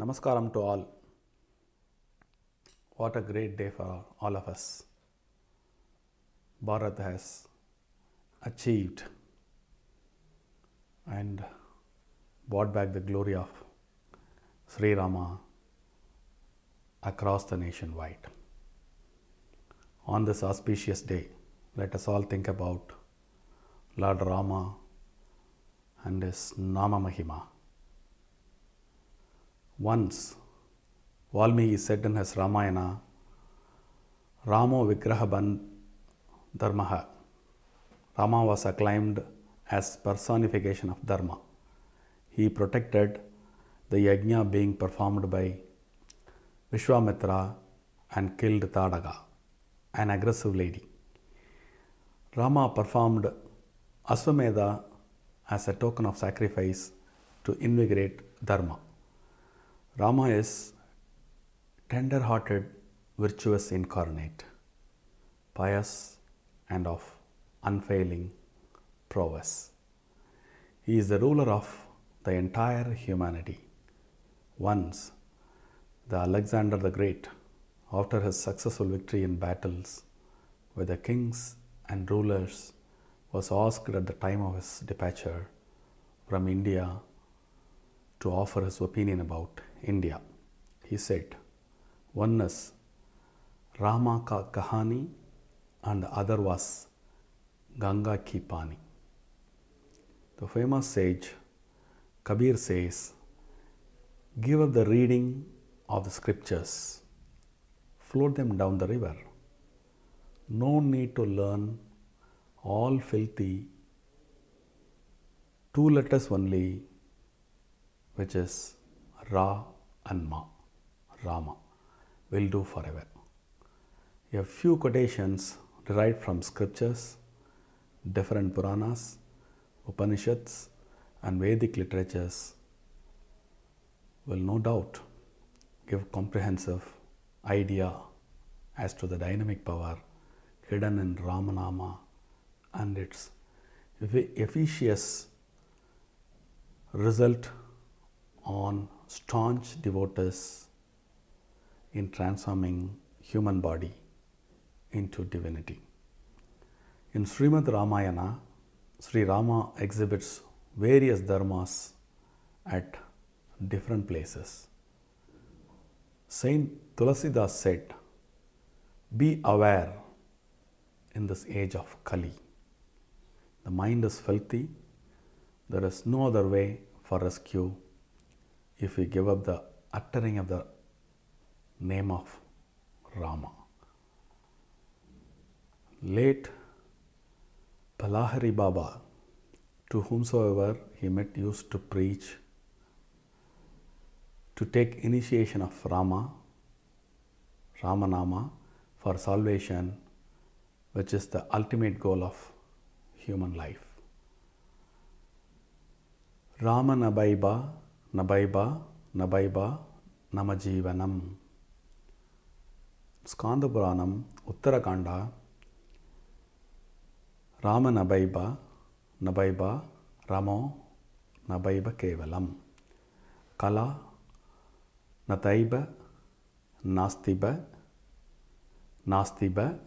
Namaskaram to all. What a great day for all of us. Bharat has achieved and brought back the glory of Sri Rama across the nation wide. On this auspicious day, let us all think about Lord Rama and his Nama Mahimai. Once, Valmiki said in his Ramayana, Ramo Vigraha Dharmaha. Rama was acclaimed as personification of Dharma. He protected the yajna being performed by Vishwamitra and killed Tadaga, an aggressive lady. Rama performed Aswamedha as a token of sacrifice to invigorate Dharma. Rama is tender-hearted, virtuous incarnate, pious and of unfailing prowess. He is the ruler of the entire humanity. Once, the Alexander the Great, after his successful victory in battles with the kings and rulers, was asked at the time of his departure from India to offer his opinion about India. He said, one is Rama ka kahani and the other was Ganga ki pani. The famous sage Kabir says, give up the reading of the scriptures, float them down the river. No need to learn all filthy, 2 letters only, which is Ra and Ma, Rama, will do forever. A few quotations derived from scriptures, different Puranas, Upanishads and Vedic literatures will no doubt give comprehensive idea as to the dynamic power hidden in Rama Nama and its efficacious result on staunch devotees in transforming human body into divinity. In Srimad Ramayana, Sri Rama exhibits various dharmas at different places. Saint Tulasidas said, be aware in this age of Kali. The mind is filthy. There is no other way for rescue if we give up the uttering of the name of Rama. Late Palahari Baba, to whomsoever he met, used to preach to take initiation of Rama Nama for salvation, which is the ultimate goal of human life. Rama Nabaiba, Nabaiba, Nabaiba, Namajivanam. Skanda Puranam, Uttarakanda, Rama Nabaiba, Nabaiba, Ramo, Nabaiba Kevalam. Kala, Nataiba, Nastiba, Nastiba,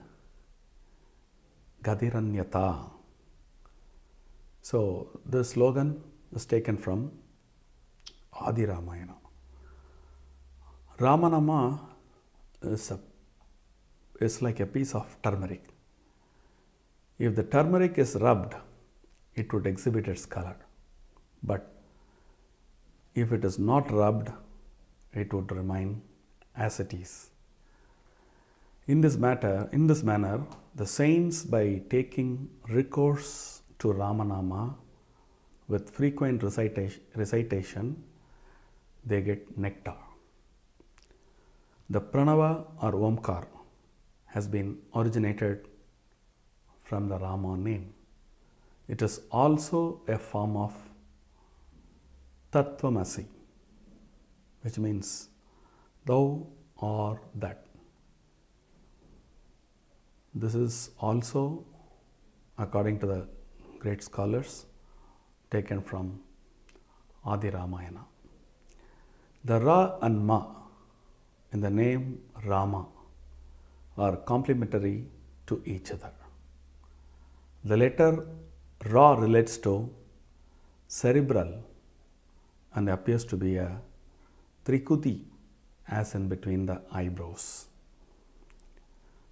Gadiranyata. So, this slogan is taken from Adi Ramayana. Rama Nama is like a piece of turmeric. If the turmeric is rubbed, it would exhibit its color. But if it is not rubbed, it would remain as it is. In this manner, the saints, by taking recourse to Rama Nama with frequent recitation, they get nectar. The Pranava or Omkar has been originated from the Rama name. It is also a form of Tattvamasi, which means thou or that. This is also, according to the great scholars, taken from Adi Ramayana. The Ra and Ma in the name Rama are complementary to each other. The letter Ra relates to cerebral and appears to be a trikuti, as in between the eyebrows.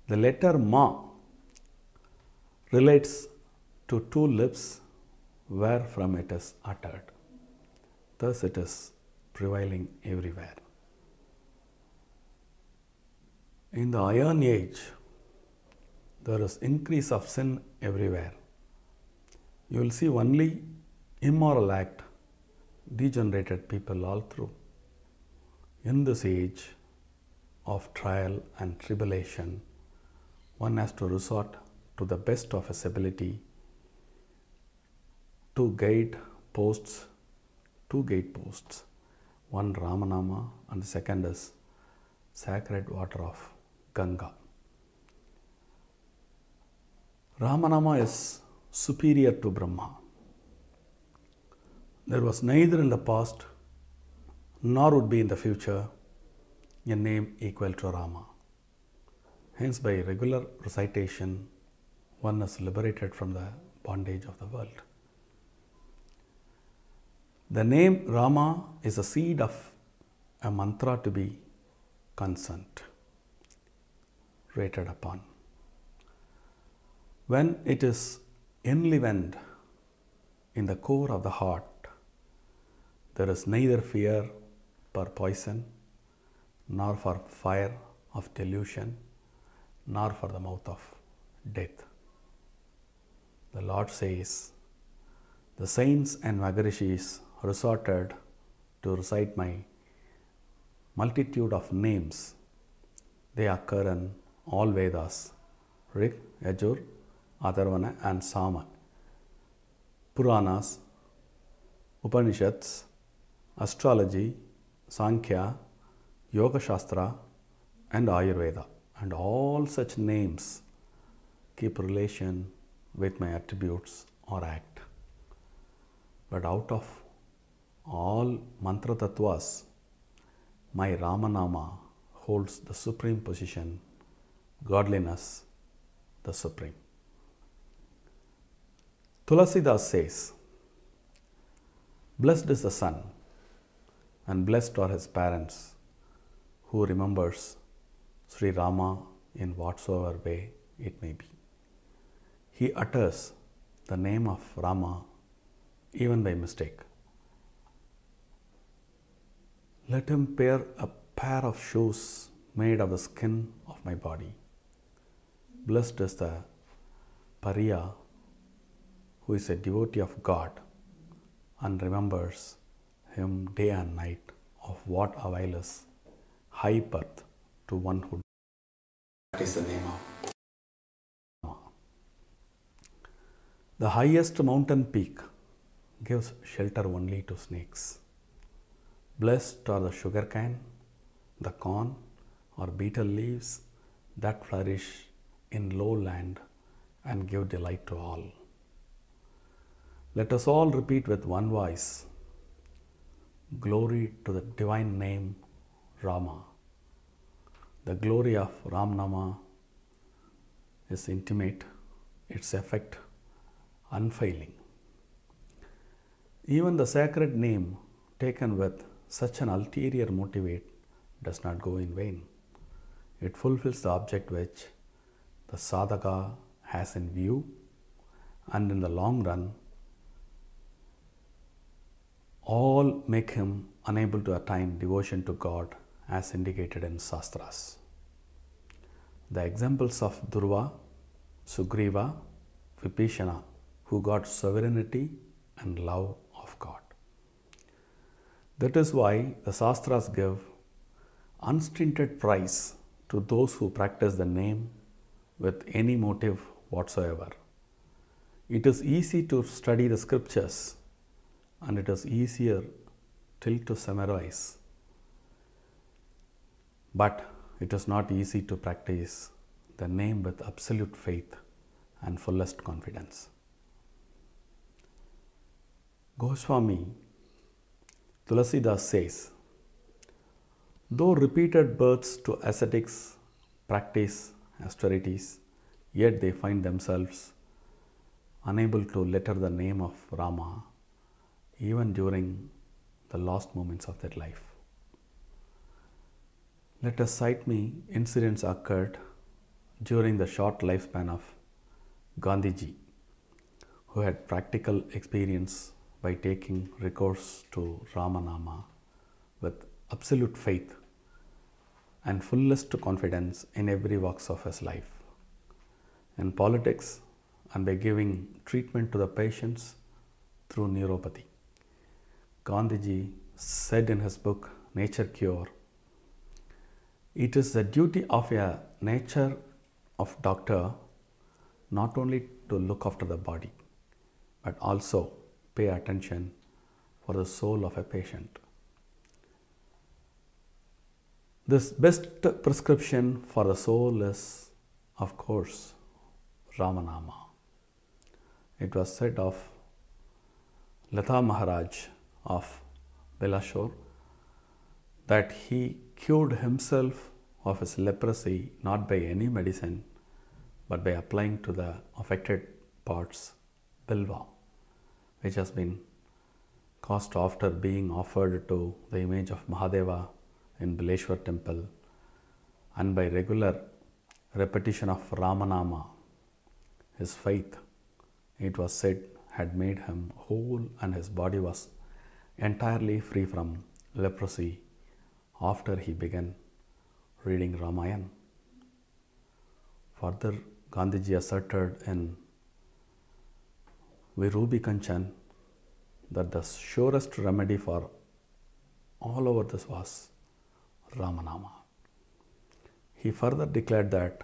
The letter Ma relates to two lips where from it is uttered. Thus it is prevailing everywhere. In the Iron Age, there is increase of sin everywhere. You will see only immoral act, degenerated people all through. In this age of trial and tribulation, one has to resort to the best of his ability to guide posts, two gate posts, one Rama Nama and the second is sacred water of Ganga. Rama Nama is superior to Brahma. There was neither in the past nor would be in the future a name equal to Rama. Hence, by regular recitation, one is liberated from the bondage of the world. The name Rama is a seed of a mantra to be concerned, rated upon. When it is enlivened in the core of the heart, there is neither fear for poison, nor for fire of delusion, nor for the mouth of death. The Lord says, the saints and Maharishis resorted to recite my multitude of names. They occur in all Vedas, Rig, Yajur, Atharvana and Sama, Puranas, Upanishads, astrology, Sankhya, Yoga Shastra and Ayurveda, and all such names keep relation with my attributes or act. But out of all mantra tattvas, my Rama Nama holds the supreme position, godliness the supreme. Tulasidas says, blessed is the son and blessed are his parents who remembers Sri Rama in whatsoever way it may be. He utters the name of Rama even by mistake. Let him wear a pair of shoes made of the skin of my body. Blessed is the Pariya who is a devotee of God and remembers him day and night. Of what avail is high birth to one who. That is the name of Rama. The highest mountain peak gives shelter only to snakes. Blessed are the sugarcane, the corn or betel leaves that flourish in low land and give delight to all. Let us all repeat with one voice, glory to the divine name Rama. The glory of Ram Nama is intimate, its effect unfailing. Even the sacred name taken with such an ulterior motive does not go in vain. It fulfills the object which the sadhaka has in view, and in the long run, all make him unable to attain devotion to God as indicated in Shastras. The examples of Dhruva, Sugriva, Vibhishana, who got sovereignty and love of God. That is why the Shastras give unstinted praise to those who practice the name with any motive whatsoever. It is easy to study the scriptures and it is easier till to summarize, but it is not easy to practice the name with absolute faith and fullest confidence. Goswami Tulasidas says, Though repeated births to ascetics practice austerities, yet they find themselves unable to letter the name of Rama even during the last moments of their life. Let us cite me incidents occurred during the short lifespan of Gandhiji, who had practical experience by taking recourse to Rama Nama with absolute faith and fullest confidence in every walks of his life. In politics, and by giving treatment to the patients through neuropathy. Gandhiji said in his book Nature Cure, "It is the duty of a nature of doctor not only to look after the body, but also pay attention for the soul of a patient." This best prescription for the soul is, of course, Rama Nama. It was said of Lata Maharaj of Bilashore that he cured himself of his leprosy not by any medicine but by applying to the affected parts bilva, which has been caused after being offered to the image of Mahadeva in Bileshwar temple, and by regular repetition of Ramanama, his faith, it was said, had made him whole and his body was entirely free from leprosy after he began reading Ramayana. Further, Gandhiji asserted in Virubi Kanchan that the surest remedy for all over this was Ramanama. He further declared that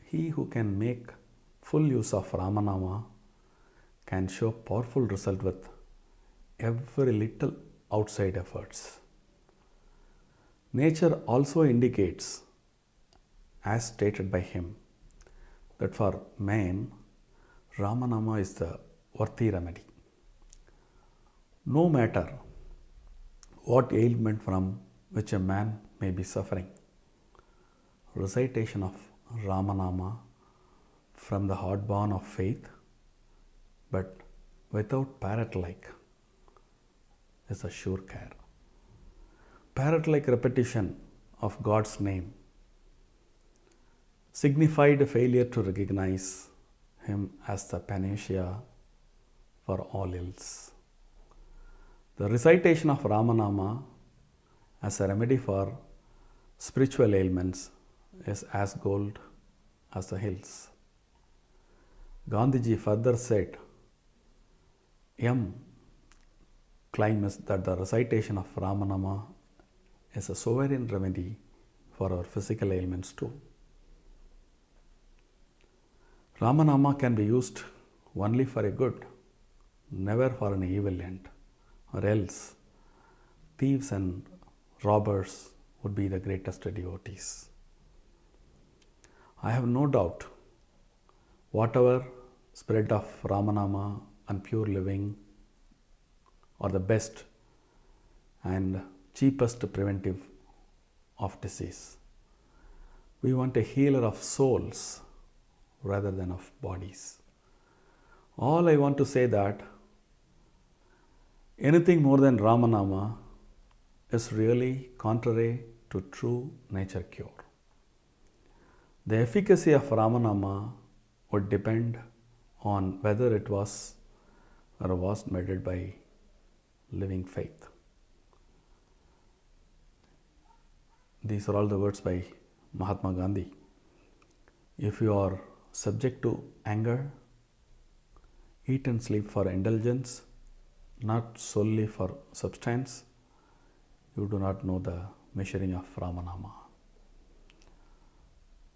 he who can make full use of Ramanama can show powerful result with every little outside efforts. Nature also indicates, as stated by him, that for man, Ramanama is the worthy remedy. No matter what ailment from which a man may be suffering, recitation of Ramanama from the heart-born of faith, but without parrot-like, is a sure care. Parrot-like repetition of God's name signified a failure to recognize Him as the panacea for all ills. The recitation of Ramanama as a remedy for spiritual ailments is as gold as the hills. Gandhiji further said, claims that the recitation of Ramanama is a sovereign remedy for our physical ailments too. Ramanama can be used only for a good, never for an evil end, or else thieves and robbers would be the greatest devotees. I have no doubt whatever spread of Ramanama and pure living are the best and cheapest preventive of disease. We want a healer of souls rather than of bodies. All I want to say that anything more than Ramanama is really contrary to true nature cure. The efficacy of Ramanama would depend on whether it was or was measured by living faith. These are all the words by Mahatma Gandhi. If you are subject to anger, eat and sleep for indulgence, not solely for substance, you do not know the measuring of Ramanama.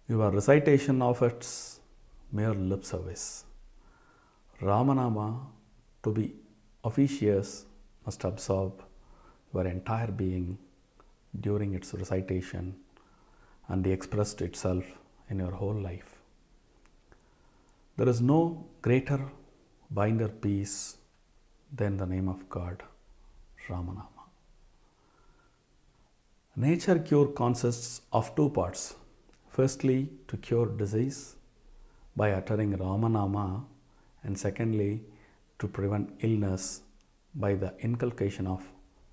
Your recitation of its mere lip service. Ramanama, to be officious, must absorb your entire being during its recitation and be expressed itself in your whole life. There is no greater binder peace than the name of God, Ramanama. Nature cure consists of two parts. Firstly, to cure disease by uttering Rama Nama, and secondly, to prevent illness by the inculcation of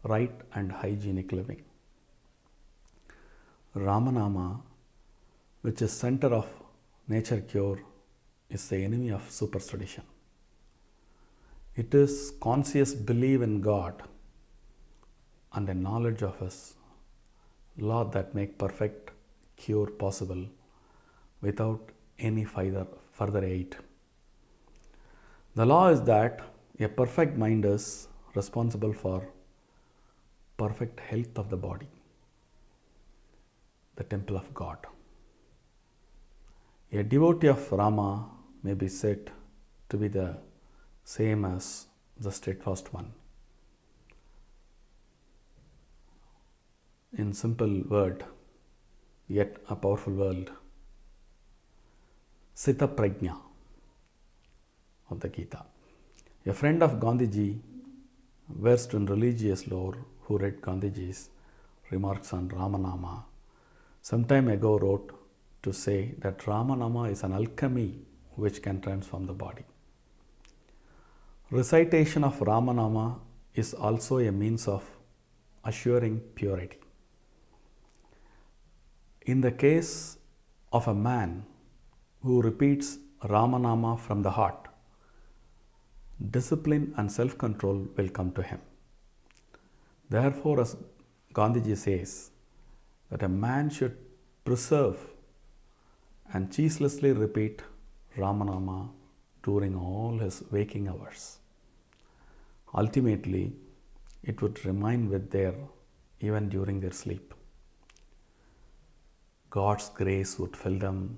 right and hygienic living. Rama Nama, which is center of nature cure, is the enemy of superstition. It is conscious belief in God and a knowledge of His law that make perfect cure possible without any further aid. The law is that a perfect mind is responsible for perfect health of the body, the temple of God. A devotee of Rama may be said to be the same as the steadfast one. In simple word, yet a powerful word, Sita Prajna of the Gita. A friend of Gandhiji, versed in religious lore, who read Gandhiji's remarks on Rama Nama, some time ago wrote to say that Rama Nama is an alchemy which can transform the body. Recitation of Rama Nama is also a means of assuring purity. In the case of a man who repeats Rama Nama from the heart, discipline and self-control will come to him. Therefore, as Gandhiji says, that a man should preserve and ceaselessly repeat Rama Nama during all his waking hours. Ultimately, it would remain with them even during their sleep. God's grace would fill them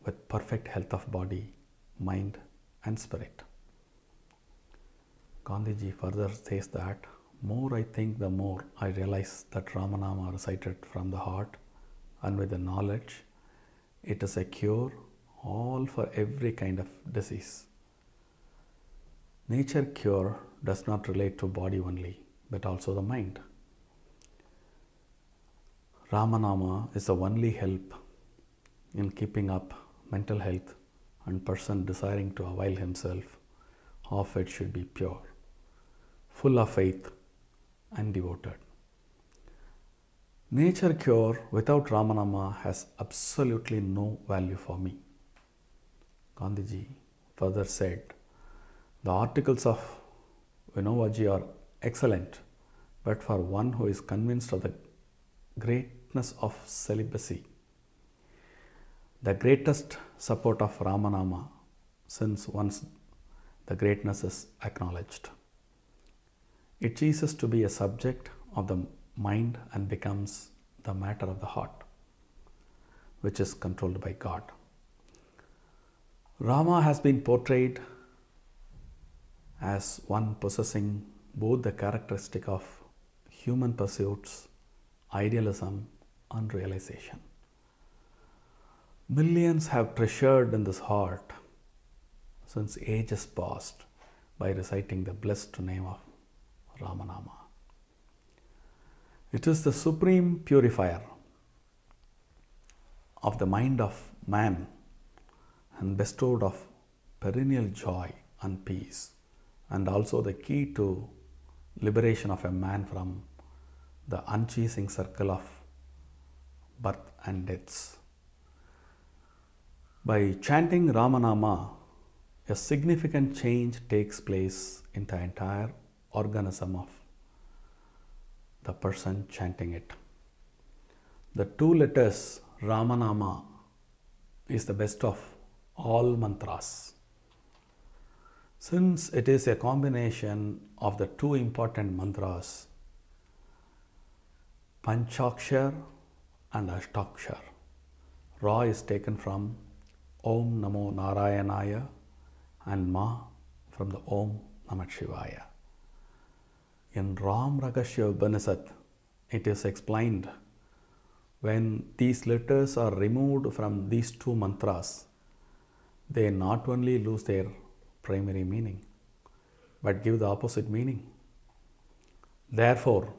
with perfect health of body, mind, and spirit. Gandhiji further says that, more I think, the more I realize that Rama Nama recited from the heart and with the knowledge, it is a cure all for every kind of disease. Nature cure does not relate to body only, but also the mind. Rama Nama is the only help in keeping up mental health, and person desiring to avail himself of it should be pure, full of faith and devoted. Nature cure without Rama Nama has absolutely no value for me. Gandhiji further said, the articles of Vinovaji are excellent, but for one who is convinced of the greatness of celibacy, the greatest support of Rama Nama, since once the greatness is acknowledged, it ceases to be a subject of the mind and becomes the matter of the heart, which is controlled by God. Rama has been portrayed as one possessing both the characteristic of human pursuits, idealism, and realization. Millions have treasured in this heart since ages past by reciting the blessed name of Rama Nama. It is the supreme purifier of the mind of man and bestowed of perennial joy and peace, and also the key to liberation of a man from the unceasing circle of birth and deaths. By chanting Rama Nama, a significant change takes place in the entire organism of the person chanting it. The two letters Rama Nama is the best of all mantras. Since it is a combination of the two important mantras, Panchakshar and Ashtakshar, Ra is taken from Om Namo Narayanaya and Ma from the Om Namah Shivaya. In Ram Rakashya Upanishad, it is explained when these letters are removed from these two mantras, they not only lose their primary meaning, but give the opposite meaning. Therefore,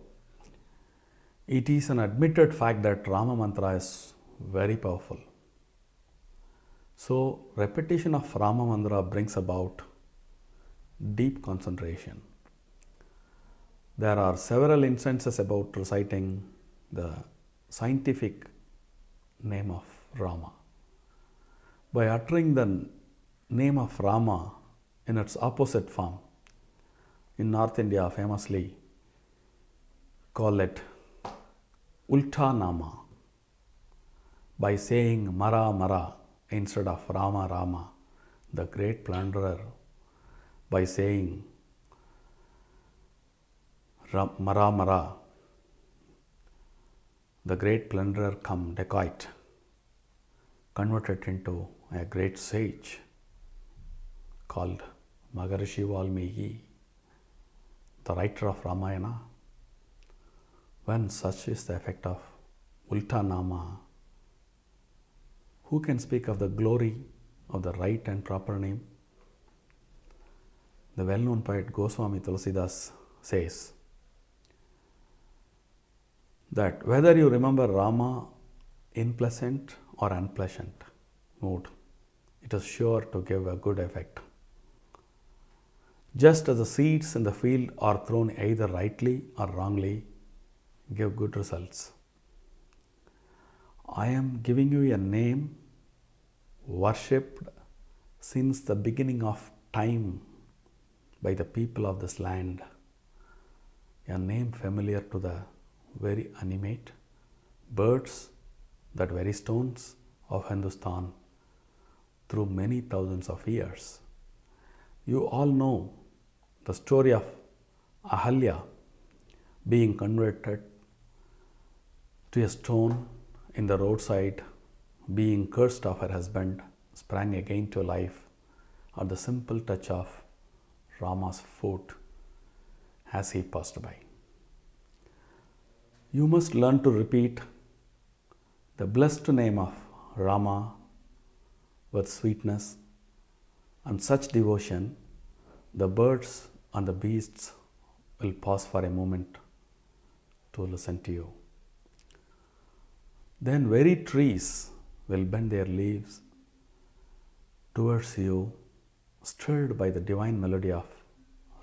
It is an admitted fact that Rama mantra is very powerful. So, repetition of Rama mantra brings about deep concentration. There are several instances about reciting the scientific name of Rama. By uttering the name of Rama in its opposite form, in North India famously call it Ulta Nama. By saying Mara Mara instead of Rama Rama, the great plunderer, by saying Mara Mara, the great plunderer come dacoit, converted into a great sage called Maharishi Valmiki, the writer of Ramayana. When such is the effect of Ulta Nama, who can speak of the glory of the right and proper name? The well-known poet Goswami Tulsidas says that whether you remember Rama in pleasant or unpleasant mood, it is sure to give a good effect. Just as the seeds in the field are thrown either rightly or wrongly, give good results. I am giving you a name worshipped since the beginning of time by the people of this land, a name familiar to the very animate birds, that very stones of Hindustan through many thousands of years. You all know the story of Ahalya being converted to a stone in the roadside, being cursed of her husband, sprang again to life at the simple touch of Rama's foot as he passed by. You must learn to repeat the blessed name of Rama with sweetness and such devotion, the birds and the beasts will pause for a moment to listen to you. Then very trees will bend their leaves towards you, stirred by the divine melody of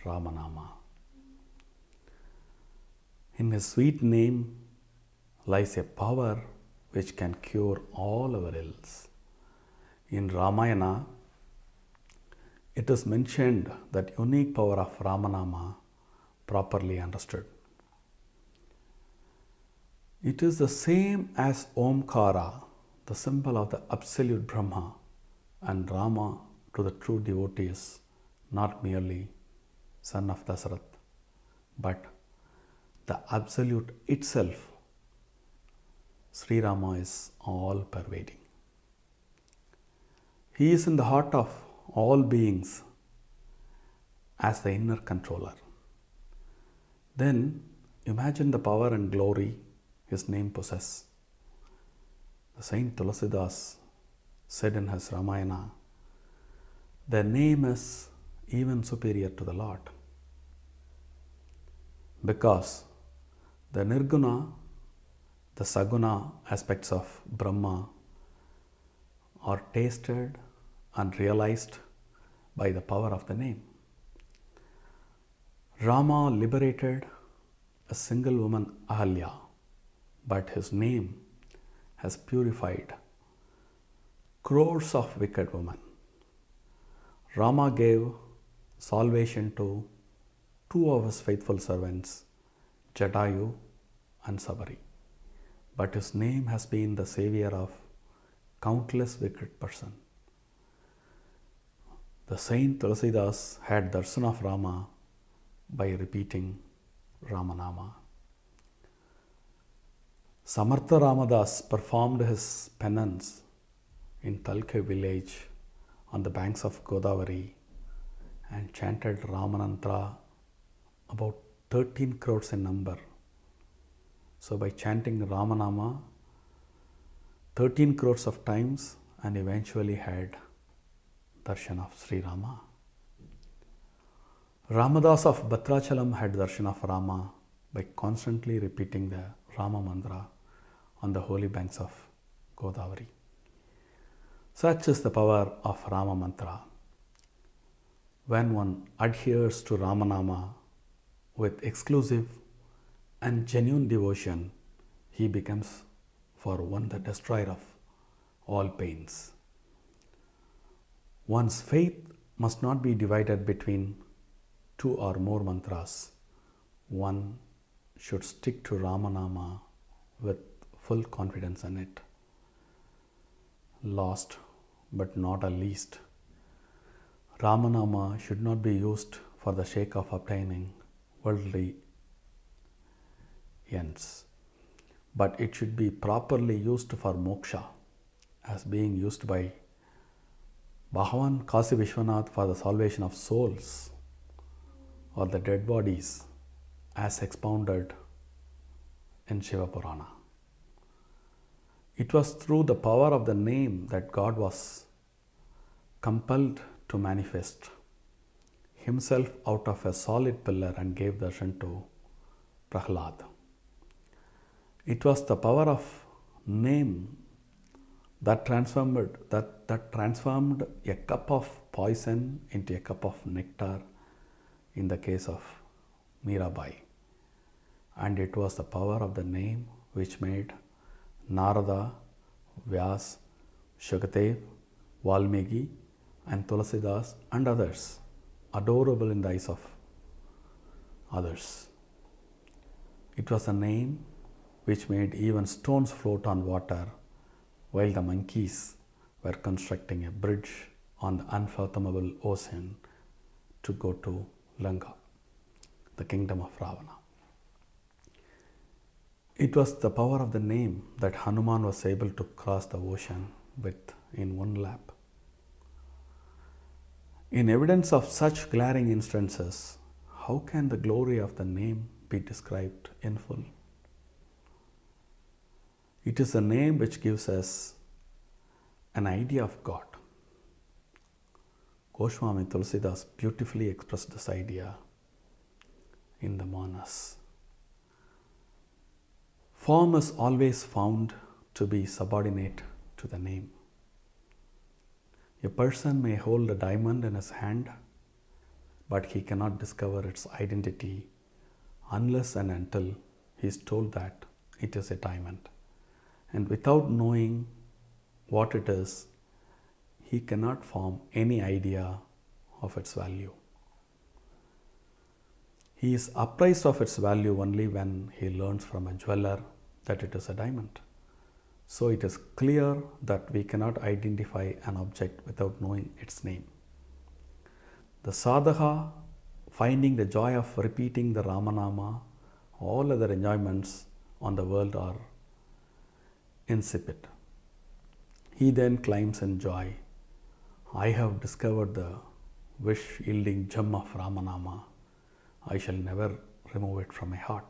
Rama Nama. In his sweet name lies a power which can cure all our ills. In Ramayana, it is mentioned that unique power of Rama Nama properly understood. It is the same as Omkara, the symbol of the absolute Brahma, and Rama to the true devotee is not merely son of Dasarath, but the absolute itself. Sri Rama is all pervading. He is in the heart of all beings as the inner controller. Then imagine the power and glory his name possesses. The Saint Tulsidas said in his Ramayana, the name is even superior to the Lord, because the Nirguna, the Saguna aspects of Brahma are tasted and realized by the power of the name. Rama liberated a single woman, Ahalya, but his name has purified crores of wicked women. Rama gave salvation to two of his faithful servants, Jatayu and Sabari, but his name has been the savior of countless wicked persons. The Saint Tulsidas had darshan of Rama by repeating Rama Nama. Samartha Ramadas performed his penance in Talke village on the banks of Godavari and chanted Ramanantra about 13 crores in number. So by chanting Ramanama 13 crores of times and eventually had darshan of Sri Rama. Ramadas of Bhadrachalam had darshan of Rama by constantly repeating the Rama Mantra on the holy banks of Godavari. Such is the power of Rama Mantra. When one adheres to Rama Nama with exclusive and genuine devotion, he becomes for one the destroyer of all pains. One's faith must not be divided between two or more mantras. One should stick to Rama Nama with full confidence in it. Last but not a least, Rama Nama should not be used for the sake of obtaining worldly ends, but it should be properly used for moksha, as being used by Bhagavan Kasi Vishwanath for the salvation of souls or the dead bodies, as expounded in Shiva Purana. It was through the power of the name that God was compelled to manifest himself out of a solid pillar and gave darshan to Prahlad. It was the power of name that transformed a cup of poison into a cup of nectar in the case of Mirabai. And it was the power of the name which made Narada, Vyas, Shukadev, Valmiki and Tulasidas and others adorable in the eyes of others. It was a name which made even stones float on water while the monkeys were constructing a bridge on the unfathomable ocean to go to Lanka, the kingdom of Ravana. It was the power of the name that Hanuman was able to cross the ocean with in one lap. In evidence of such glaring instances, how can the glory of the name be described in full? It is a name which gives us an idea of God. Goswami Tulsidas beautifully expressed this idea in the Manas. Form is always found to be subordinate to the name. A person may hold a diamond in his hand, but he cannot discover its identity unless and until he is told that it is a diamond. And without knowing what it is, he cannot form any idea of its value. He is apprised of its value only when he learns from a jeweler that it is a diamond. So it is clear that we cannot identify an object without knowing its name. The sadhaka, finding the joy of repeating the Rama Nama, all other enjoyments on the world are insipid. He then climbs in joy. I have discovered the wish-yielding gem of Rama Nama. I shall never remove it from my heart.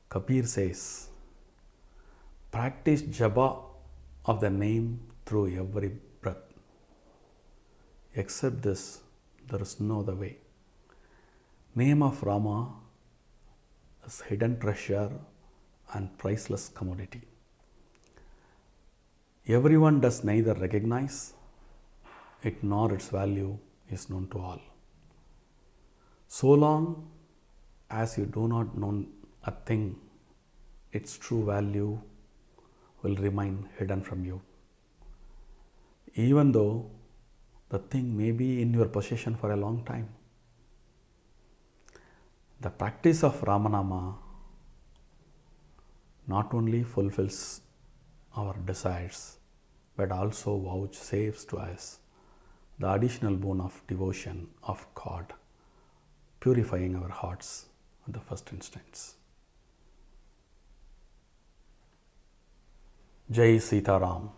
Kabir says, practice japa of the name through every breath. Except this, there is no other way. Name of Rama is hidden treasure and priceless commodity. Everyone does neither recognize it nor its value is known to all. So long as you do not know a thing, its true value will remain hidden from you. Even though the thing may be in your possession for a long time. The practice of Rama Nama not only fulfills our desires, but also vouchsafes to us the additional boon of devotion of God, purifying our hearts in the first instance. Jai Seetharam.